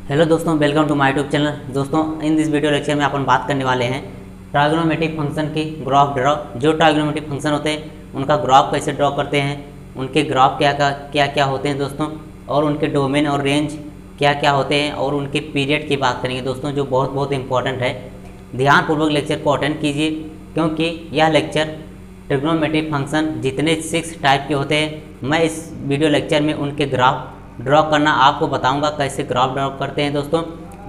Hello दोस्तों, welcome to my YouTube channel. दोस्तों, in this video lecture में अपन बात करने वाले हैं ट्राइगोनोमेट्रिक फंक्शन की ग्राफ ड्रॉ। जो ट्राइगोनोमेट्रिक फंक्शन होते हैं उनका ग्राफ कैसे ड्रॉ करते हैं, उनके ग्राफ क्या क्या होते हैं दोस्तों, और उनके डोमेन और रेंज क्या क्या होते हैं, और उनके पीरियड की बात करेंगे दोस्तों, जो बहुत इंपॉर्टेंट है। ध्यानपूर्वक लेक्चर को अटेंड कीजिए, क्योंकि यह लेक्चर ट्रिग्नोमेट्रिक फंक्शन जितने 6 टाइप के होते हैं, मैं इस वीडियो लेक्चर में उनके ग्राफ ड्रॉ करना आपको बताऊंगा, कैसे ग्राफ ड्रॉ करते हैं दोस्तों।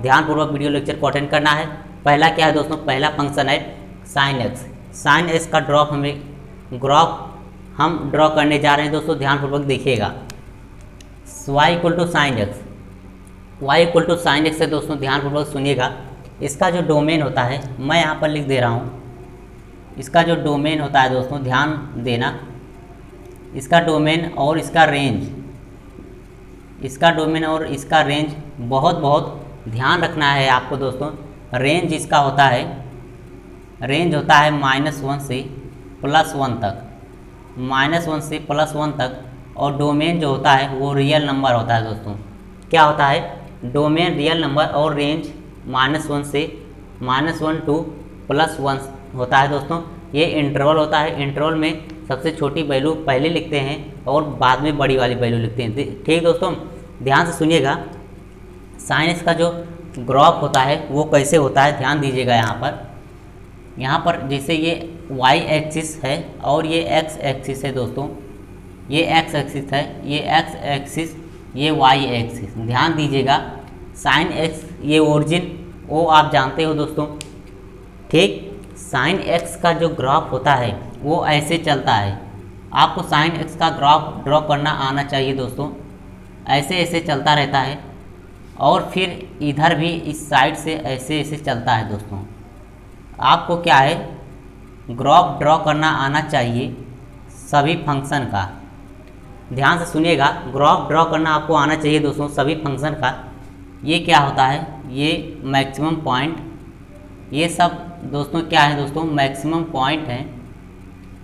ध्यानपूर्वक वीडियो लेक्चर को अटेंड करना है। पहला क्या है दोस्तों, पहला फंक्शन है साइन एक्स। साइन एक्स का ग्राफ हम ड्रॉ करने जा रहे हैं दोस्तों, ध्यानपूर्वक देखिएगा। y equal to sine x, y equal to sine x है दोस्तों, ध्यानपूर्वक सुनिएगा। इसका जो डोमेन होता है मैं यहाँ पर लिख दे रहा हूँ। इसका जो डोमेन होता है दोस्तों, ध्यान देना, इसका डोमेन और इसका रेंज, इसका डोमेन और इसका रेंज बहुत ध्यान रखना है आपको दोस्तों। रेंज इसका होता है, रेंज होता है -1 से +1 तक, -1 से +1 तक। और डोमेन जो होता है वो रियल नंबर होता है दोस्तों। क्या होता है, डोमेन रियल नंबर, और रेंज -1 से -1 टू +1 होता है दोस्तों। ये इंटरवल होता है। इंटरवल में सबसे छोटी वैल्यू पहले लिखते हैं और बाद में बड़ी वाली वैल्यू लिखते हैं। ठीक दोस्तों, ध्यान से सुनिएगा। साइन एक्स का जो ग्राफ होता है वो कैसे होता है, ध्यान दीजिएगा। यहाँ पर जैसे ये y एक्सिस है और ये x एक्सिस है दोस्तों, ये x एक्सिस है, ये x एक्सिस, ये y एक्सिस। ध्यान दीजिएगा। साइन एक्स ये ओरिजिन वो आप जानते हो दोस्तों, ठीक। साइन एक्स का जो ग्राफ होता है वो ऐसे चलता है। आपको साइन एक्स का ग्राफ ड्रॉ करना आना चाहिए दोस्तों। ऐसे चलता रहता है, और फिर इधर भी इस साइड से ऐसे चलता है दोस्तों। आपको क्या है, ग्राफ ड्रॉ करना आना चाहिए सभी फंक्शन का। ध्यान से सुनिएगा, ग्राफ ड्रॉ करना आपको आना चाहिए दोस्तों सभी फंक्शन का। ये क्या होता है, ये मैक्सिमम पॉइंट, ये सब दोस्तों क्या है दोस्तों, मैक्सिमम पॉइंट हैं।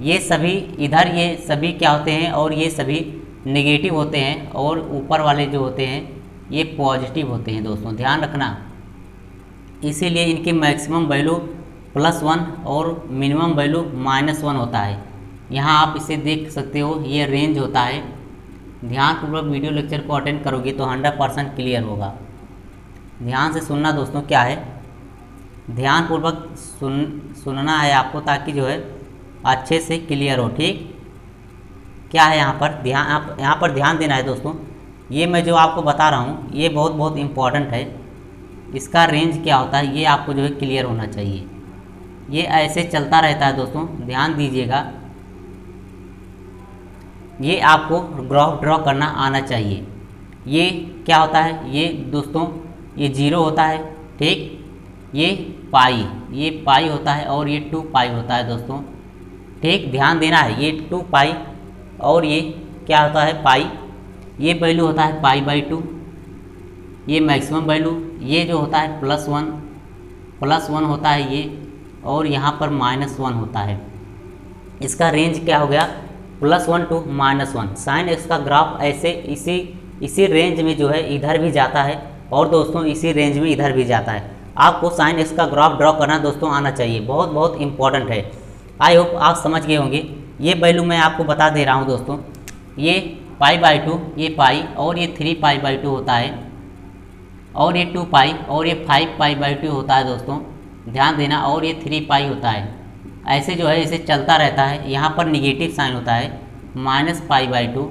ये सभी इधर, ये सभी क्या होते हैं, और ये सभी नेगेटिव होते हैं, और ऊपर वाले जो होते हैं ये पॉजिटिव होते हैं दोस्तों, ध्यान रखना। इसीलिए इनकी मैक्सिमम वैल्यू +1 और मिनिमम वैल्यू -1 होता है। यहाँ आप इसे देख सकते हो, ये रेंज होता है। ध्यानपूर्वक वीडियो लेक्चर को अटेंड करोगे तो 100% क्लियर होगा। ध्यान से सुनना दोस्तों, क्या है, ध्यानपूर्वक सुनना है आपको, ताकि जो है अच्छे से क्लियर हो, ठीक। क्या है यहाँ पर ध्यान, आप यहाँ पर ध्यान देना है दोस्तों। ये मैं जो आपको बता रहा हूँ ये बहुत इम्पॉर्टेंट है। इसका रेंज क्या होता है ये आपको जो है क्लियर होना चाहिए। ये ऐसे चलता रहता है दोस्तों, ध्यान दीजिएगा। ये आपको ग्राफ ड्रॉ करना आना चाहिए। ये क्या होता है, ये दोस्तों ये 0 होता है, ठीक। ये पाई होता है, और ये 2 पाई होता है दोस्तों, ठीक। ध्यान देना है, ये 2 पाई और ये क्या होता है, पाई। ये वैल्यू होता है π/2, ये मैक्सिमम वैल्यू। ये जो होता है +1 होता है ये, और यहाँ पर -1 होता है। इसका रेंज क्या हो गया, +1 टू -1। साइन एक्स का ग्राफ ऐसे इसी रेंज में जो है इधर भी जाता है, और दोस्तों इसी रेंज में इधर भी जाता है। आपको साइन एक्स का ग्राफ ड्रॉ करना दोस्तों आना चाहिए, बहुत इंपॉर्टेंट है। आई होप आप समझ गए होंगे। ये वैल्यू मैं आपको बता दे रहा हूँ दोस्तों। ये π/2, ये पाई, और ये 3π/2 होता है, और ये 2 पाई, और ये 5π/2 होता है दोस्तों, ध्यान देना। और ये 3 पाई होता है। ऐसे जो है इसे चलता रहता है। यहाँ पर निगेटिव साइन होता है, -π/2,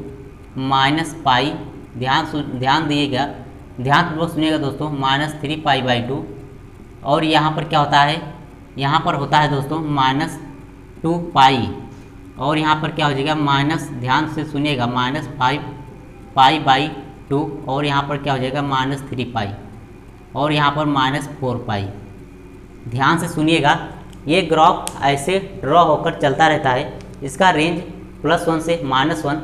-पाई। ध्यान दिएगा, ध्यानपूर्वक सुनिएगा दोस्तों, -3π/2। और यहाँ पर क्या होता है, यहाँ पर होता है दोस्तों -2 पाई, और यहाँ पर क्या हो जाएगा ध्यान से सुनिएगा, -5π/2, और यहाँ पर क्या हो जाएगा -3 पाई, और यहाँ पर -4 पाई। ध्यान से सुनिएगा। ये ग्राफ ऐसे ड्रॉ होकर चलता रहता है। इसका रेंज +1 से -1,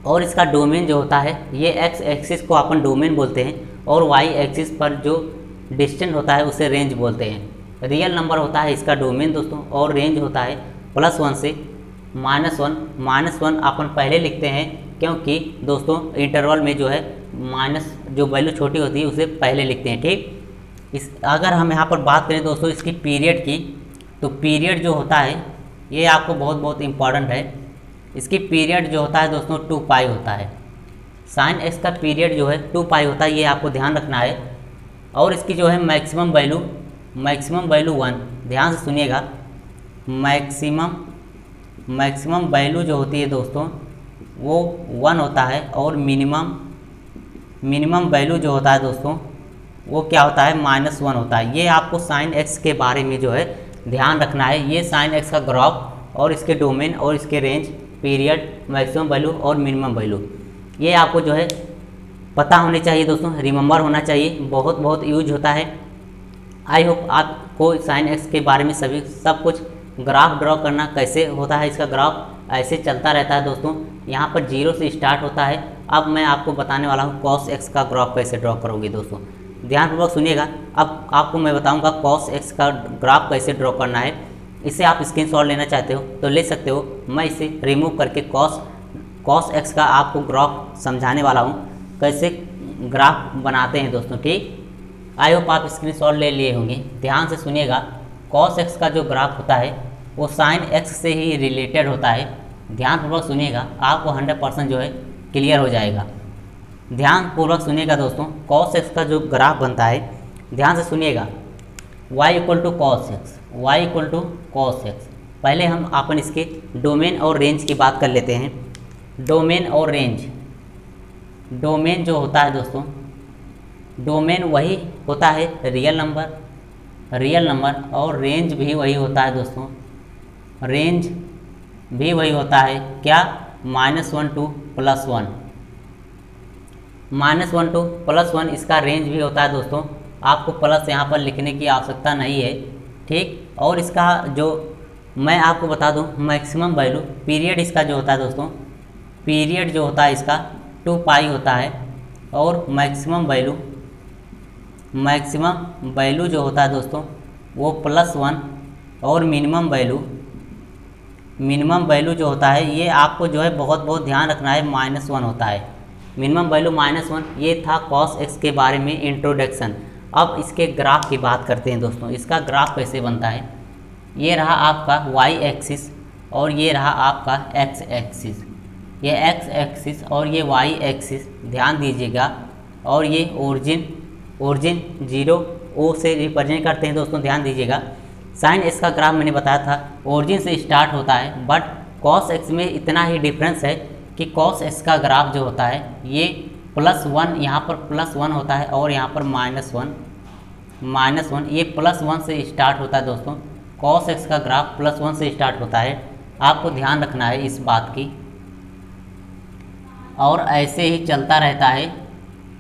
और इसका डोमेन जो होता है, ये x एक्सिस को अपन डोमेन बोलते हैं, और y एक्सिस पर जो डिस्टेंस होता है उसे रेंज बोलते हैं। रियल नंबर होता है इसका डोमेन दोस्तों, और रेंज होता है +1 से -1 अपन पहले लिखते हैं, क्योंकि दोस्तों इंटरवल में जो है माइनस जो वैल्यू छोटी होती है उसे पहले लिखते हैं, ठीक। इस अगर हम यहाँ पर बात करें दोस्तों इसकी पीरियड की, तो पीरियड जो होता है ये आपको बहुत बहुत इम्पॉर्टेंट है। इसकी पीरियड जो होता है दोस्तों 2 पाई होता है। साइन एक्स का पीरियड जो है 2 पाई होता है, ये आपको ध्यान रखना है। और इसकी जो है मैक्सिमम वैल्यू 1, ध्यान से सुनिएगा। मैक्सिमम वैल्यू जो होती है दोस्तों वो 1 होता है, और मिनिमम वैल्यू जो होता है दोस्तों वो क्या होता है, -1 होता है। ये आपको साइन एक्स के बारे में जो है ध्यान रखना है। ये साइन एक्स का ग्राफ और इसके डोमेन और इसके रेंज, पीरियड, मैक्सिमम वैल्यू और मिनिमम वैल्यू, ये आपको जो है पता होने चाहिए दोस्तों, रिमेंबर होना चाहिए, बहुत बहुत यूज होता है। आई होप आपको साइन एक्स के बारे में सब कुछ, ग्राफ ड्रॉ करना कैसे होता है, इसका ग्राफ ऐसे चलता रहता है दोस्तों। यहाँ पर 0 से स्टार्ट होता है। अब मैं आपको बताने वाला हूँ कॉस एक्स का ग्राफ कैसे ड्रॉ करोगे दोस्तों, ध्यानपूर्वक सुनिएगा। अब आपको मैं बताऊँगा कॉस एक्स का ग्राफ कैसे ड्रॉ करना है। इसे आप स्क्रीनशॉट लेना चाहते हो तो ले सकते हो। मैं इसे रिमूव करके कॉस एक्स का आपको ग्राफ समझाने वाला हूँ, कैसे ग्राफ बनाते हैं दोस्तों, ठीक। आई होप आप स्क्रीनशॉट ले लिए होंगे। ध्यान से सुनिएगा, कॉस एक्स का जो ग्राफ होता है वो साइन एक्स से ही रिलेटेड होता है। ध्यानपूर्वक सुनिएगा, आपको 100% जो है क्लियर हो जाएगा। ध्यानपूर्वक सुनिएगा दोस्तों, कॉस एक्स का जो ग्राफ बनता है, ध्यान से सुनिएगा, y = cos x, y = cos x। पहले हम अपन इसके डोमेन और रेंज की बात कर लेते हैं। डोमेन और रेंज, डोमेन जो होता है दोस्तों, डोमेन वही होता है रियल नंबर, और रेंज भी वही होता है दोस्तों, रेंज भी वही होता है क्या, -1 to +1, -1 to +1 इसका रेंज भी होता है दोस्तों। आपको प्लस यहाँ पर लिखने की आवश्यकता नहीं है, ठीक। और इसका जो मैं आपको बता दूँ मैक्सिमम वैल्यू, पीरियड इसका जो होता है दोस्तों, पीरियड जो होता है इसका 2 पाई होता है। और मैक्सिमम वैल्यू जो होता है दोस्तों वो +1, और मिनिमम वैल्यू जो होता है ये आपको जो है बहुत बहुत ध्यान रखना है, -1 होता है। Minimum value -1। ये था कॉस एक्स के बारे में इंट्रोडक्शन। अब इसके ग्राफ की बात करते हैं दोस्तों। इसका ग्राफ कैसे बनता है, ये रहा आपका y एक्सिस और ये रहा आपका x एक्सिस, ये x एक्सिस और ये y एक्सिस, ध्यान दीजिएगा। और ये ओरिजिन 0 O से रिप्रेजेंट करते हैं दोस्तों, ध्यान दीजिएगा। साइन एक्स का ग्राफ मैंने बताया था ओरिजिन से स्टार्ट होता है, बट कॉस एक्स में इतना ही डिफरेंस है कि कॉस एक्स का ग्राफ जो होता है ये +1, यहाँ पर +1 होता है और यहाँ पर -1, ये +1 से स्टार्ट होता है दोस्तों। कॉस एक्स का ग्राफ +1 से स्टार्ट होता है, आपको ध्यान रखना है इस बात की। और ऐसे ही चलता रहता है,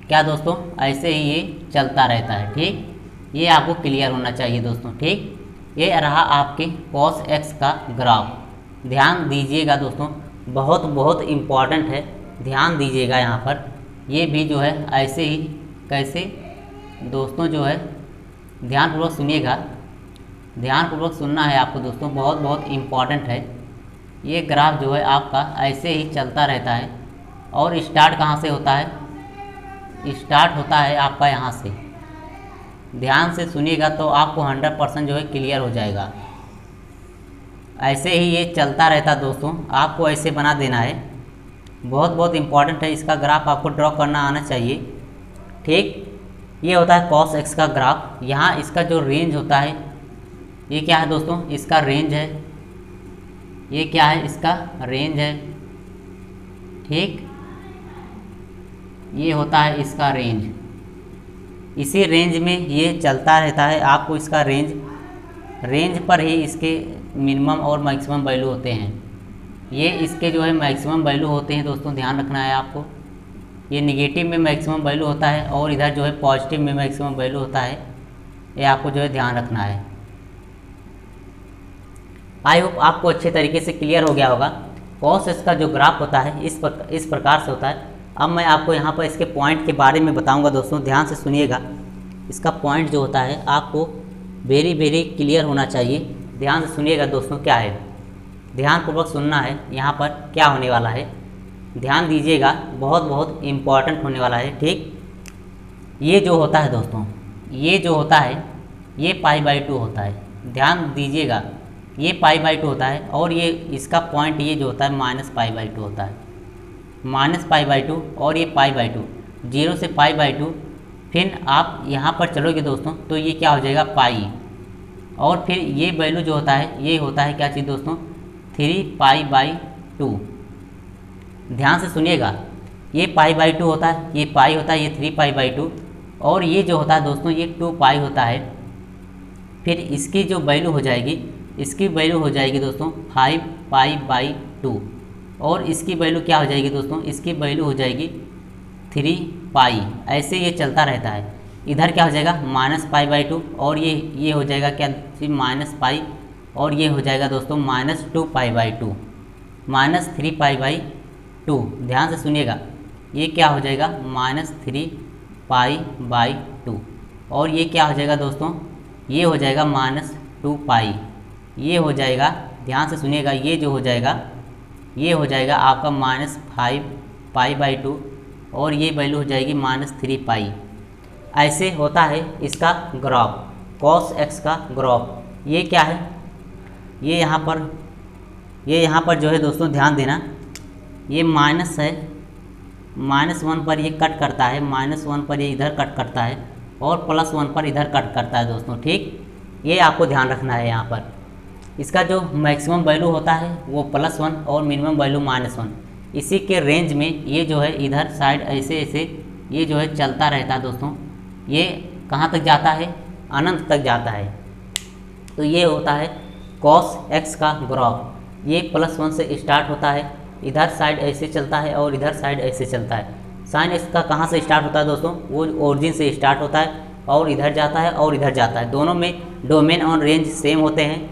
क्या दोस्तों, ऐसे ही ये चलता रहता है, ठीक। ये आपको क्लियर होना चाहिए दोस्तों, ठीक। ये रहा आपके कॉस एक्स का ग्राफ, ध्यान दीजिएगा दोस्तों, बहुत बहुत इम्पॉर्टेंट है, ध्यान दीजिएगा। यहाँ पर ये भी जो है ऐसे ही, कैसे दोस्तों जो है ध्यानपूर्वक सुनिएगा, ध्यानपूर्वक सुनना है आपको दोस्तों, बहुत बहुत इम्पॉर्टेंट है। ये ग्राफ जो है आपका ऐसे ही चलता रहता है। और स्टार्ट कहाँ से होता है, स्टार्ट होता है आपका यहाँ से। ध्यान से सुनिएगा तो आपको 100% जो है क्लियर हो जाएगा। ऐसे ही ये चलता रहता दोस्तों, आपको ऐसे बना देना है, बहुत बहुत इम्पॉर्टेंट है। इसका ग्राफ आपको ड्रॉ करना आना चाहिए, ठीक। ये होता है कॉस एक्स का ग्राफ। यहाँ इसका जो रेंज होता है, ये क्या है दोस्तों, इसका रेंज है, ये क्या है, इसका रेंज है, ठीक। ये होता है इसका रेंज, इसी रेंज में ये चलता रहता है। आपको इसका रेंज पर ही इसके मिनिमम और मैक्सिमम वैल्यू होते हैं। ये इसके जो है मैक्सिमम वैल्यू होते हैं दोस्तों, ध्यान रखना है आपको। ये निगेटिव में मैक्सिमम वैल्यू होता है और इधर जो है पॉजिटिव में मैक्सिमम वैल्यू होता है, ये आपको जो है ध्यान रखना है। आई होप आपको अच्छे तरीके से क्लियर हो गया होगा। कॉस एक्स का जो ग्राफ होता है इस प्रकार से होता है। अब मैं आपको यहाँ पर इसके पॉइंट के बारे में बताऊँगा दोस्तों, ध्यान से सुनिएगा। इसका पॉइंट जो होता है आपको वेरी वेरी क्लियर होना चाहिए, ध्यान से सुनिएगा दोस्तों। क्या है, ध्यानपूर्वक सुनना है। यहाँ पर क्या होने वाला है, ध्यान दीजिएगा, बहुत बहुत इम्पॉर्टेंट होने वाला है। ठीक, ये जो होता है दोस्तों, ये जो होता है ये π/2 होता है। ध्यान दीजिएगा, ये π/2 होता है और ये इसका पॉइंट ये जो होता है -π/2 होता है, -π/2 और ये π/2, 0 से π/2। फिर आप यहाँ पर चलोगे दोस्तों तो ये क्या हो जाएगा पाई, और फिर ये वैल्यू जो होता है ये होता है क्या चीज़ दोस्तों 3π/2। ध्यान से सुनिएगा, ये π/2 होता है, ये पाई होता है, ये 3π/2 और ये जो होता है दोस्तों ये 2π होता है। फिर इसकी जो वैल्यू हो जाएगी, इसकी वैल्यू हो जाएगी दोस्तों 5π/2 और इसकी वैल्यू क्या हो जाएगी दोस्तों, इसकी वैल्यू हो जाएगी 3π। ऐसे ये चलता रहता है। इधर क्या हो जाएगा -π/2 और ये हो जाएगा क्या -π और ये हो जाएगा दोस्तों -2π/2, -3π/2। ध्यान से सुनिएगा, ये क्या हो जाएगा -3π/2 और ये क्या हो जाएगा दोस्तों, ये हो जाएगा -2π। ये हो जाएगा, ध्यान से सुनिएगा, ये जो हो जाएगा ये हो जाएगा आपका -5π/2 और ये वैल्यू हो जाएगी -3π। ऐसे होता है इसका ग्राफ, cos x का ग्राफ। ये क्या है, ये यहाँ पर जो है दोस्तों ध्यान देना, ये माइनस है, -1 पर ये कट करता है, -1 पर ये इधर कट करता है और +1 पर इधर कट करता है दोस्तों। ठीक, ये आपको ध्यान रखना है। यहाँ पर इसका जो मैक्सिमम वैल्यू होता है वो +1 और मिनिमम वैल्यू -1। इसी के रेंज में ये जो है इधर साइड ऐसे ऐसे ये जो है चलता रहता है दोस्तों। ये कहाँ तक जाता है, अनंत तक जाता है। तो ये होता है cos x का ग्राफ। ये +1 से स्टार्ट होता है, इधर साइड ऐसे चलता है और इधर साइड ऐसे चलता है। sin x का कहाँ से स्टार्ट होता है दोस्तों, वो ओरिजिन से स्टार्ट होता है और इधर जाता है और इधर जाता है। दोनों में डोमेन और रेंज सेम होते हैं,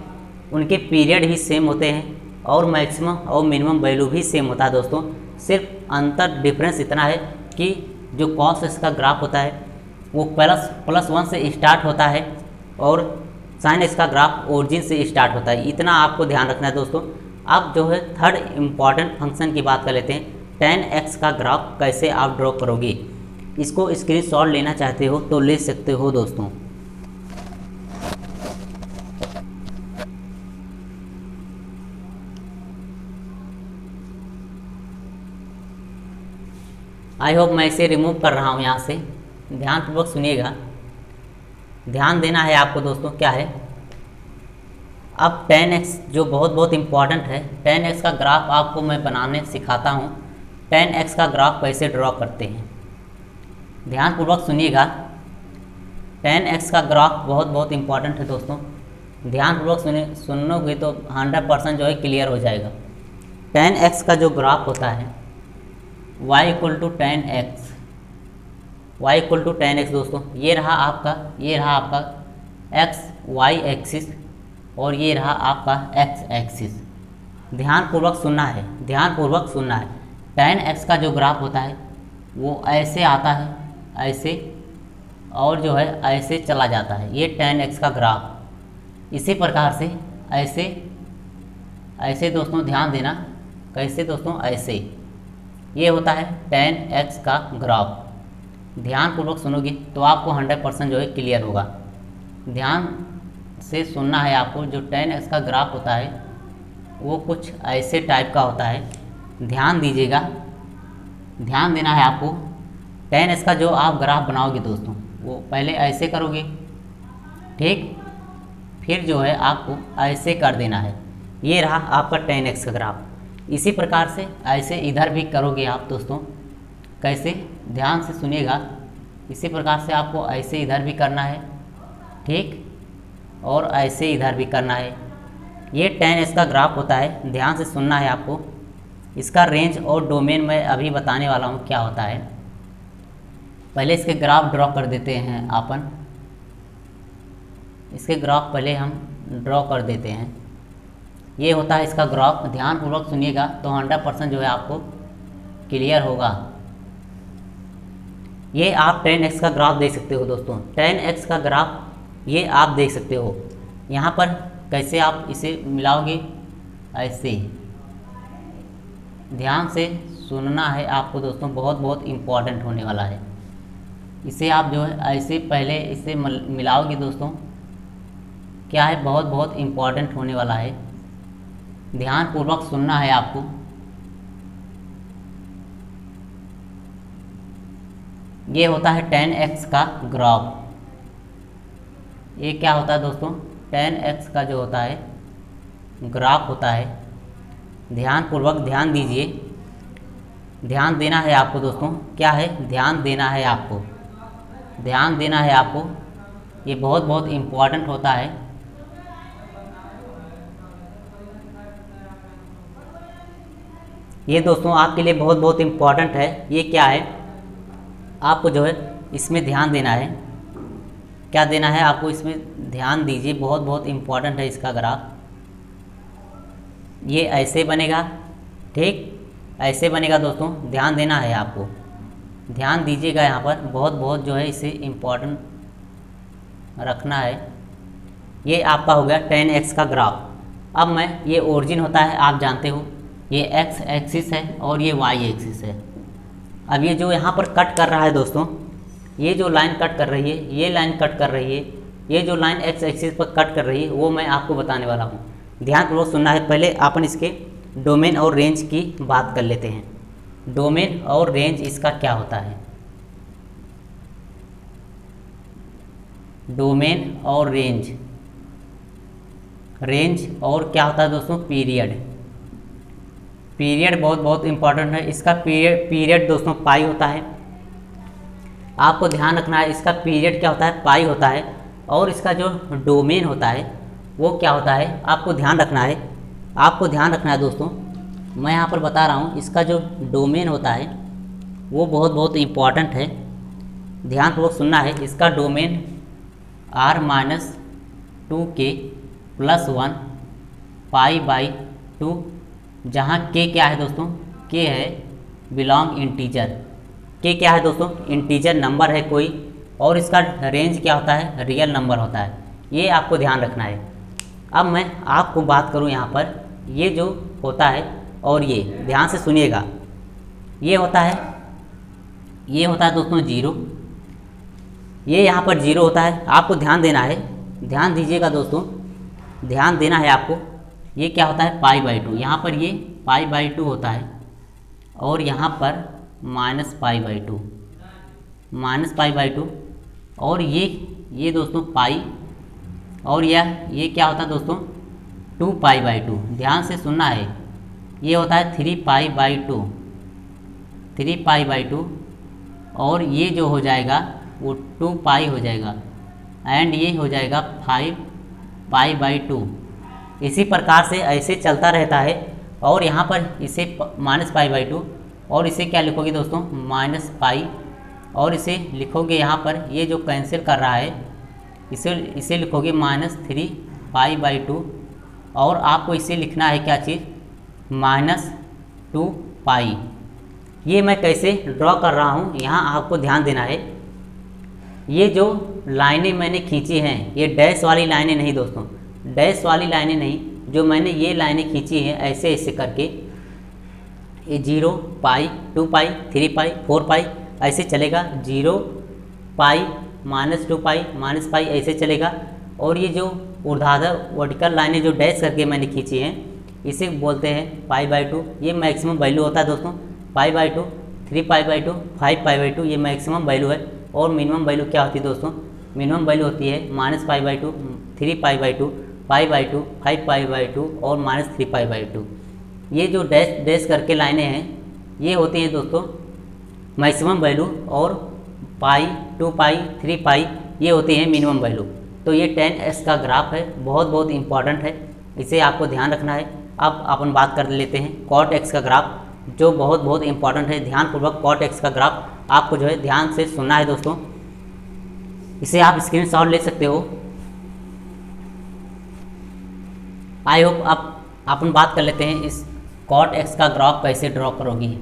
उनके पीरियड भी सेम होते हैं और मैक्सिमम और मिनिमम वैल्यू भी सेम होता है दोस्तों। सिर्फ अंतर डिफरेंस इतना है कि जो cos x का ग्राफ होता है वो +1 से स्टार्ट होता है और sin x का ग्राफ ओरिजिन से स्टार्ट होता है। इतना आपको ध्यान रखना है दोस्तों। अब जो है थर्ड इम्पॉर्टेंट फंक्शन की बात कर लेते हैं, tan x का ग्राफ कैसे आप ड्रॉ करोगे। इसको स्क्रीनशॉट लेना चाहते हो तो ले सकते हो दोस्तों। आई होप मैं इसे रिमूव कर रहा हूँ यहाँ से। ध्यानपूर्वक सुनिएगा, ध्यान देना है आपको दोस्तों। क्या है, अब tan x जो बहुत बहुत इम्पॉर्टेंट है, tan x का ग्राफ आपको मैं बनाने सिखाता हूँ। tan x का ग्राफ कैसे ड्रॉ करते हैं, ध्यानपूर्वक सुनिएगा। tan x का ग्राफ बहुत बहुत इम्पॉर्टेंट है दोस्तों। ध्यानपूर्वक सुनोगे तो 100% जो है क्लियर हो जाएगा। tan x का जो ग्राफ होता है y = tan x, y = tan x दोस्तों। ये रहा आपका x y एक्सिस और ये रहा आपका x एक्सिस। ध्यानपूर्वक सुनना है। tan x का जो ग्राफ होता है वो ऐसे आता है, ऐसे, और जो है ऐसे चला जाता है। ये tan x का ग्राफ इसी प्रकार से ऐसे दोस्तों ध्यान देना। कैसे दोस्तों, ऐसे। ये होता है tan x का ग्राफ। ध्यानपूर्वक सुनोगे तो आपको 100% जो है क्लियर होगा। ध्यान से सुनना है आपको। जो tan x का ग्राफ होता है वो कुछ ऐसे टाइप का होता है। ध्यान दीजिएगा, ध्यान देना है आपको। tan x का जो आप ग्राफ बनाओगे दोस्तों वो पहले ऐसे करोगे, ठीक, फिर जो है आपको ऐसे कर देना है। ये रहा आपका tan x का ग्राफ। इसी प्रकार से ऐसे इधर भी करोगे आप दोस्तों। कैसे, ध्यान से सुनिएगा। इसी प्रकार से आपको ऐसे इधर भी करना है, ठीक, और ऐसे इधर भी करना है। ये tan x का ग्राफ होता है। ध्यान से सुनना है आपको। इसका रेंज और डोमेन मैं अभी बताने वाला हूँ क्या होता है। पहले इसके ग्राफ ड्रॉ कर देते हैं अपन। इसके ग्राफ पहले हम ड्रॉ कर देते हैं। ये होता है इसका ग्राफ। ध्यानपूर्वक सुनिएगा तो 100% जो है आपको क्लियर होगा। ये आप tan x का ग्राफ देख सकते हो दोस्तों। tan x का ग्राफ ये आप देख सकते हो। यहाँ पर कैसे आप इसे मिलाओगे, ऐसे। ध्यान से सुनना है आपको दोस्तों, बहुत बहुत इम्पॉर्टेंट होने वाला है। इसे आप जो है ऐसे पहले इसे मिलाओगे दोस्तों, क्या है, बहुत बहुत इम्पॉर्टेंट होने वाला है। ध्यानपूर्वक सुनना है आपको। ये होता है 10x का ग्राफ। ये क्या होता है दोस्तों, 10x का जो होता है ग्राफ होता है। ध्यानपूर्वक ध्यान दीजिए, ध्यान देना है आपको दोस्तों। क्या है, ध्यान देना है आपको, ध्यान देना है आपको। ये बहुत बहुत इम्पॉर्टेंट होता है। ये दोस्तों आपके लिए बहुत बहुत इम्पॉर्टेंट है। ये क्या है, आपको जो है इसमें ध्यान देना है। क्या देना है आपको, इसमें ध्यान दीजिए, बहुत बहुत इम्पॉर्टेंट है इसका ग्राफ। ये ऐसे बनेगा, ठीक ऐसे बनेगा दोस्तों, ध्यान देना है आपको, ध्यान दीजिएगा यहाँ पर, बहुत बहुत जो है इसे इम्पॉर्टेंट रखना है। ये आपका हो गया 10x का ग्राफ। अब मैं, ये ओरिजिन होता है आप जानते हो, ये x एक्सिस है और ये y एक्सिस है। अब ये जो यहाँ पर कट कर रहा है दोस्तों, ये जो लाइन कट कर रही है, ये लाइन कट कर रही है, ये जो लाइन x एक्सिस पर कट कर रही है, वो मैं आपको बताने वाला हूँ। ध्यानपूर्वक सुनना है। पहले अपन इसके डोमेन और रेंज की बात कर लेते हैं। डोमेन और रेंज इसका क्या होता है, डोमेन और रेंज, रेंज और क्या होता है दोस्तों, पीरियड। पीरियड बहुत बहुत इंपॉर्टेंट है। इसका पीरियड दोस्तों पाई होता है। आपको ध्यान रखना है, इसका पीरियड क्या होता है, पाई होता है। और इसका जो डोमेन होता है वो क्या होता है, आपको ध्यान रखना है, आपको ध्यान रखना है दोस्तों। मैं यहाँ पर बता रहा हूँ, इसका जो डोमेन होता है वो बहुत बहुत इम्पॉर्टेंट है। ध्यानपूर्वक सुनना है। इसका डोमेन r-2k + 1 π/2, जहाँ k क्या है दोस्तों, k है बिलोंग इंटीजर। k क्या है दोस्तों, इंटीजर नंबर है कोई, और इसका रेंज क्या होता है, रियल नंबर होता है। ये आपको ध्यान रखना है। अब मैं आपको बात करूँ यहाँ पर, ये जो होता है, और ये ध्यान से सुनिएगा, ये होता है दोस्तों 0। ये यहाँ पर 0 होता है, आपको ध्यान देना है, ध्यान दीजिएगा दोस्तों, ध्यान देना है आपको। ये क्या होता है, π/2, यहाँ पर ये π/2 होता है, और यहाँ पर -π/2, -π/2, और ये दोस्तों पाई, और ये क्या होता है दोस्तों, 2π/2। ध्यान से सुनना है। ये होता है 3π/2, 3π/2, और ये जो हो जाएगा वो 2π हो जाएगा, एंड ये हो जाएगा 5π/2। इसी प्रकार से ऐसे चलता रहता है। और यहाँ पर इसे -π/2, और इसे क्या लिखोगे दोस्तों, -π, और इसे लिखोगे यहाँ पर, ये जो कैंसिल कर रहा है इसे लिखोगे -3π/2, और आपको इसे लिखना है क्या चीज़, -2π। ये मैं कैसे ड्रॉ कर रहा हूँ, यहाँ आपको ध्यान देना है। ये जो लाइनें मैंने खींची हैं, ये डैश वाली लाइनें नहीं दोस्तों, डैश वाली लाइनें नहीं, जो मैंने ये लाइनें खींची हैं ऐसे ऐसे करके, ये 0π, 2π, 3π, 4π ऐसे चलेगा, 0π, -2π, -π ऐसे चलेगा। और ये जो ऊर्ध्वाधर वर्टिकल लाइनें जो डैश करके मैंने खींची हैं, इसे बोलते हैं π/2। ये मैक्सिमम वैल्यू होता है दोस्तों, π/2, 3π/2, 5π/2 ये मैक्सिमम वैल्यू है। और मिनिमम वैल्यू क्या होती है दोस्तों, मिनिमम वैल्यू होती है -π/2, 3π/2, π/2, 5π/2 और -3π/2। ये जो डैश करके लाइनें हैं, ये होती हैं दोस्तों मैक्सिमम वैल्यू, और पाई, 2π, 3π ये होती हैं मिनिमम वैल्यू। तो ये 10x का ग्राफ है, बहुत बहुत इंपॉर्टेंट है, इसे आपको ध्यान रखना है। अब अपन बात कर लेते हैं cot x का ग्राफ, जो बहुत बहुत इंपॉर्टेंट है। ध्यानपूर्वक cot x का ग्राफ आपको जो है ध्यान से सुनना है दोस्तों। इसे आप स्क्रीनशॉट ले सकते हो। आई होप अब अपन बात कर लेते हैं इस cot x का ग्राफ कैसे ड्रॉ करोगी।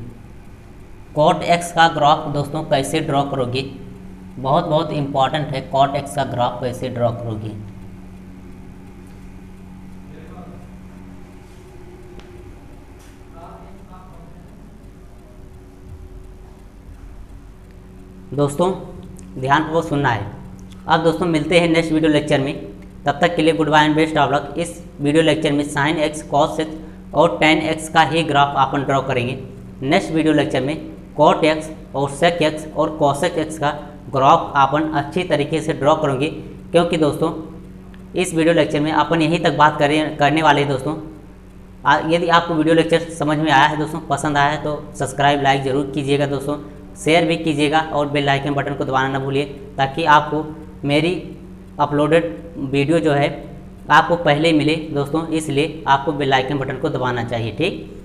cot x का ग्राफ दोस्तों कैसे ड्रॉ करोगे, बहुत बहुत इंपॉर्टेंट है। cot x का ग्राफ कैसे ड्रॉ करोगे, दोस्तों ध्यानपूर्वक सुनना है। अब दोस्तों मिलते हैं नेक्स्ट वीडियो लेक्चर में, तब तक के लिए goodbye and best of luck. इस वीडियो लेक्चर में sin x cos x और tan x का ही ग्राफ अपन ड्रॉ करेंगे। नेक्स्ट वीडियो लेक्चर में cot x और sec x और cosec x का ग्राफ अपन अच्छी तरीके से ड्रॉ करेंगे, क्योंकि दोस्तों इस वीडियो लेक्चर में अपन यहीं तक बात करने वाले हैं। दोस्तों यदि आपको वीडियो लेक्चर समझ में आया है दोस्तों, पसंद आया है, तो सब्सक्राइब लाइक ज़रूर कीजिएगा दोस्तों, शेयर भी कीजिएगा और बेल आइकन बटन को दबाना ना भूलिए, ताकि आपको मेरी अपलोडेड वीडियो जो है आपको पहले मिले दोस्तों। इसलिए आपको बेल आइकन बटन को दबाना चाहिए। ठीक,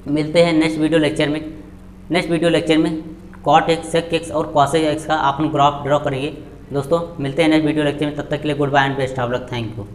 मिलते हैं नेक्स्ट वीडियो लेक्चर में। नेक्स्ट वीडियो लेक्चर में cot x, sec x और cosec x का अपन ग्राफ ड्रॉ करेंगे दोस्तों। मिलते हैं नेक्स्ट वीडियो लेक्चर में, तब तक के लिए goodbye and best of luck. Thank you.